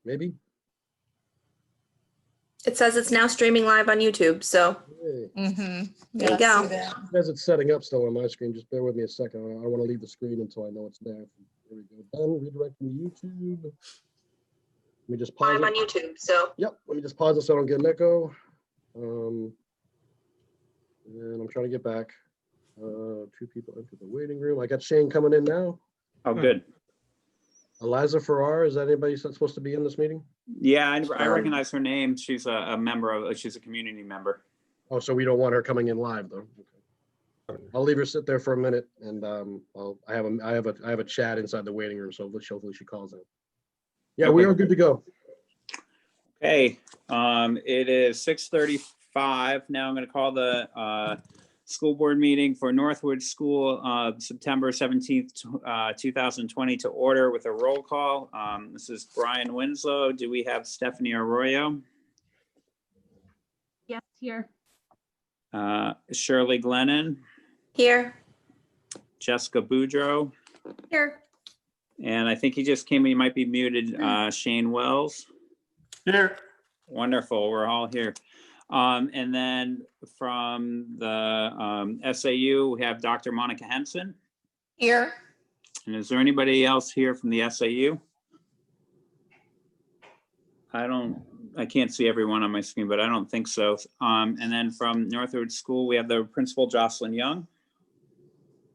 maybe. It says it's now streaming live on YouTube, so Hey. there you go. As it's setting up still on my screen, just bear with me a second. I don't want to leave the screen until I know it's there. There we go. Done. Redirecting to YouTube. Let me just pause Live it. on YouTube, so. Yep. Let me just pause it so I don't get an echo. And I'm trying to get back. 2 people enter the waiting room. I got Shane coming in now. Oh, good. Eliza Farrar, is that anybody that's supposed to be in this meeting? Yeah, I recognize her name. She's a member of, she's a community member. Oh, so we don't want her coming in live though. Okay. I'll leave her sit there for a minute, and I have a chat inside the waiting room, so hopefully she calls in. Yeah, Okay. we are good to go. Okay, it is 6:35. Now I'm going to call the school board meeting for Northwood School, September 17th, 2020 to order with a roll call. This is Brian Winslow. Do we have Stephanie Arroyo? Yes, here. Shirley Glennon, Here. Jessica Boudreau, Here. and I think he just came in, he might be muted, Shane Wells. Here. Wonderful, we're all here. And then from the SAU, we have Dr. Monica Henson. Here. And is there anybody else here from the SAU? I can't see everyone on my screen, but I don't think so. And then from Northwood School, we have the principal, Jocelyn Young.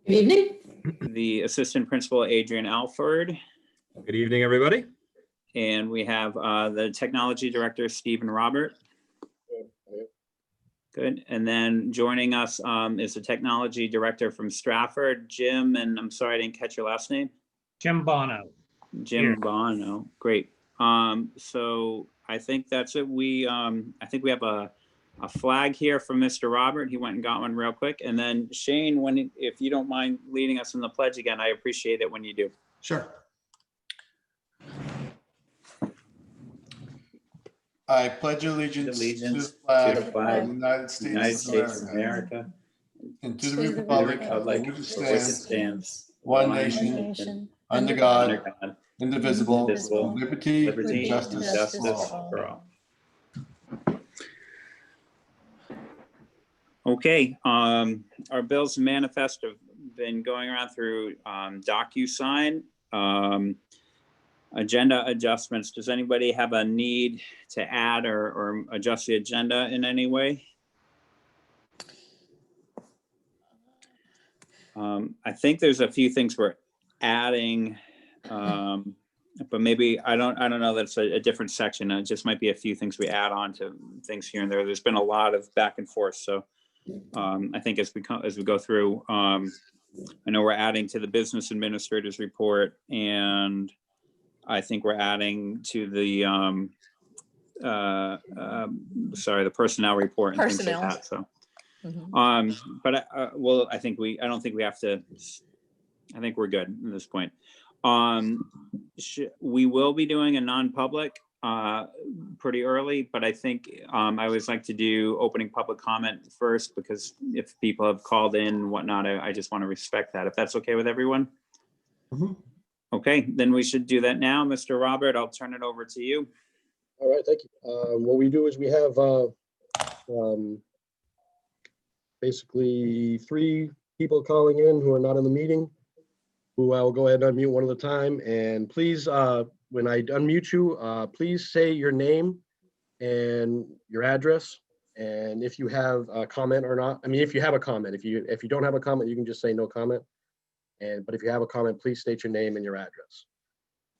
Good evening. The assistant principal, Adrian Alford. Good evening, everybody. And we have the technology director, Stephen Robert. Good. And then joining us is the technology director from Stratford, Jim, and I'm sorry, I didn't catch your last name. Jim Bono. Jim Here. Bono. Great. So I think that's it. I think we have a flag here from Mr. Robert. He went and got one real quick. And then Shane, if you don't mind leading us in the pledge again, I appreciate it when you do. Sure. I pledge allegiance to the flag of the United States of America and to the republic for which it stands, one nation, under God, indivisible, with liberty and justice for all. Okay, our bills and manifest have been going around through DocuSign. Agenda adjustments. Does anybody have a need to add or adjust the agenda in any way? I think there's a few things we're adding, but maybe I don't know. That's a different section. It just might be a few things we add on to things here and there. There's been a lot of back and forth, so I think as we go through, I know we're adding to the business administrator's report, and I think we're adding to the the personnel report and things like that. So, but well, I don't think we have to. I think we're good at this point. We will be doing a non-public pretty early, but I think I always like to do opening public comment first, because if people have called in and whatnot, I just want to respect that. If that's okay with everyone. Okay, then we should do that now. Mr. Robert, I'll turn it over to you. All right, thank you. What we do is we have basically 3 people calling in who are not in the meeting, who I'll go ahead and unmute one at a time. And please, when I unmute you, please say your name and your address, and if you have a comment or not. I mean, if you have a comment. If you don't have a comment, you can just say no comment. But if you have a comment, please state your name and your address.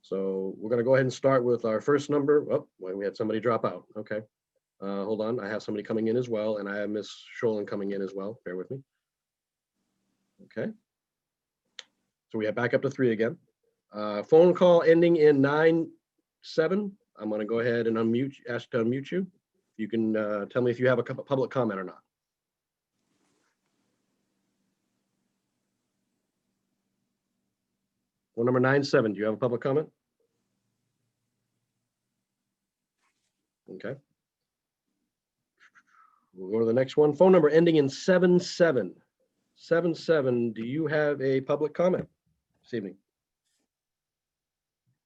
So we're going to go ahead and start with our first number. Oh, well, we had somebody drop out. Okay. Hold on. I have somebody coming in as well, and I have Miss Sholin coming in as well. Bear with me. Okay. So we have back up to 3 again. Phone call ending in 97. I'm going to go ahead and ask to unmute you. You can tell me if you have a public comment or not. Phone number 97, do you have a public comment? Okay. We'll go to the next one. Phone number ending in 77. 77, do you have a public comment this evening?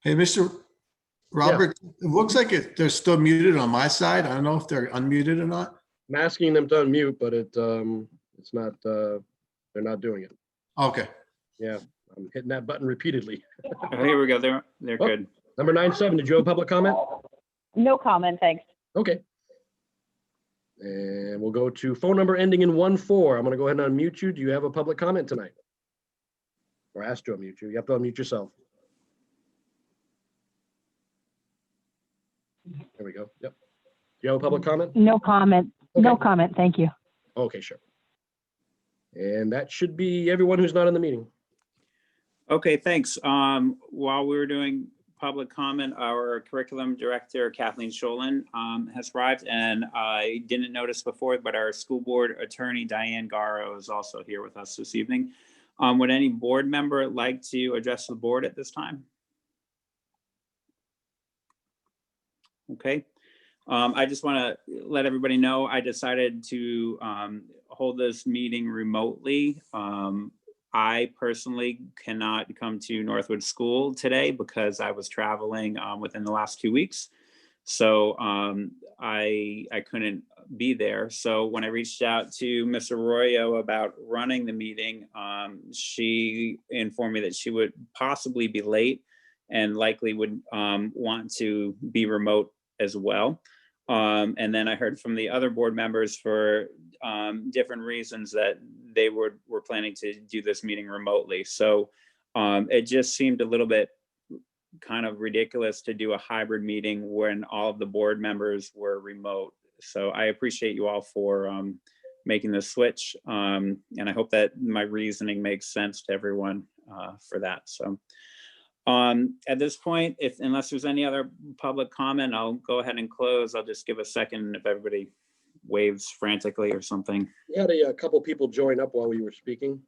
Hey, Mr. Robert, it looks like they're still muted on my side. I don't know if they're unmuted or not. I'm asking them to unmute, but it's not, they're not doing it. Okay. Yeah, I'm hitting that button repeatedly. Oh, here we go. They're Oh. good. Number 97, did you have a public comment? No comment, thanks. Okay. And we'll go to phone number ending in 14. I'm going to go ahead and unmute you. Do you have a public comment tonight? Or ask to unmute you. You have to unmute yourself. There we go. Yep. Do you have a public comment? No comment. No Okay. comment, thank you. Okay, sure. And that should be everyone who's not in the meeting. Okay, thanks. While we were doing public comment, our curriculum director, Kathleen Sholin, has arrived, and I didn't notice before, but our school board attorney, Diane Garrow, is also here with us this evening. Would any board member like to address the board at this time? Okay. I just want to let everybody know I decided to hold this meeting remotely. I personally cannot come to Northwood School today because I was traveling within the last 2 weeks. So I couldn't be there. So when I reached out to Ms. Arroyo about running the meeting, she informed me that she would possibly be late and likely would want to be remote as well. And then I heard from the other board members for different reasons that they were planning to do this meeting remotely. So it just seemed a little bit kind of ridiculous to do a hybrid meeting when all of the board members were remote. So I appreciate you all for making the switch. And I hope that my reasoning makes sense to everyone for that. So at this point, unless there's any other public comment, I'll go ahead and close. I'll just give a second if everybody waves frantically or something. We had a couple people join up while we were speaking.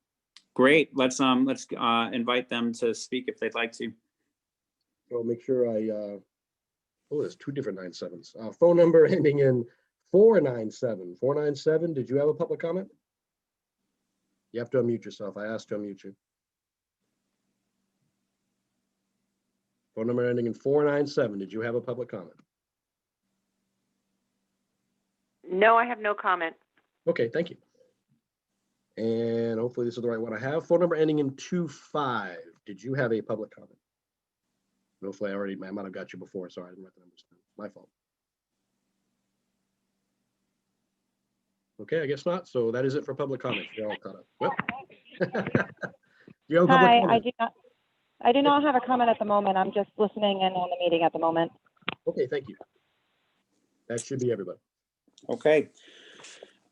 Great. Let's invite them to speak if they'd like to. So make sure oh, there's two different 97s. Phone number ending in 497. 497, did you have a public comment? You have to unmute yourself. I asked to unmute you. Phone number ending in 497, did you have a public comment? No, I have no comment. Okay, thank you. And hopefully this is the right one I have. Phone number ending in 25, did you have a public comment? Hopefully I might have got you before. Sorry, I didn't write the numbers down. My fault. Okay, I guess not. So that is it for public comments. You're all caught up. Well, you have a public Hi, comment? I do not have a comment at the moment. I'm just listening in on the meeting at the moment. Okay, thank you. That should be everybody. Okay.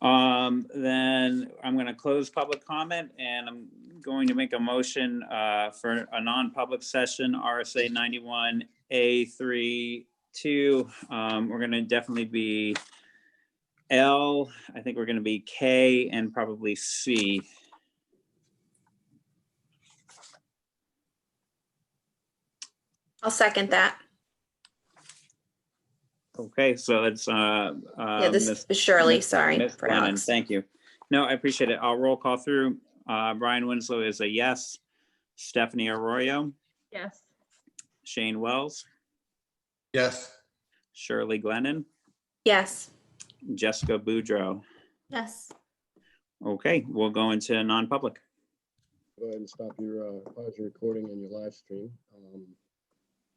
Then I'm going to close public comment and I'm going to make a motion for a non-public session, RSA 91A32. We're going to definitely be L, I think we're going to be K and probably C. I'll second that. Okay, so it's Yeah, this is Shirley, sorry Ms. for Glennon, Alex. thank you. No, I appreciate it. I'll roll call through. Brian Winslow is a yes. Stephanie Arroyo, Yes. Shane Wells, Yes. Shirley Glennon, Yes. Jessica Boudreau. Yes. Okay, we'll go into non-public. Go ahead and stop your pause your recording and your live stream.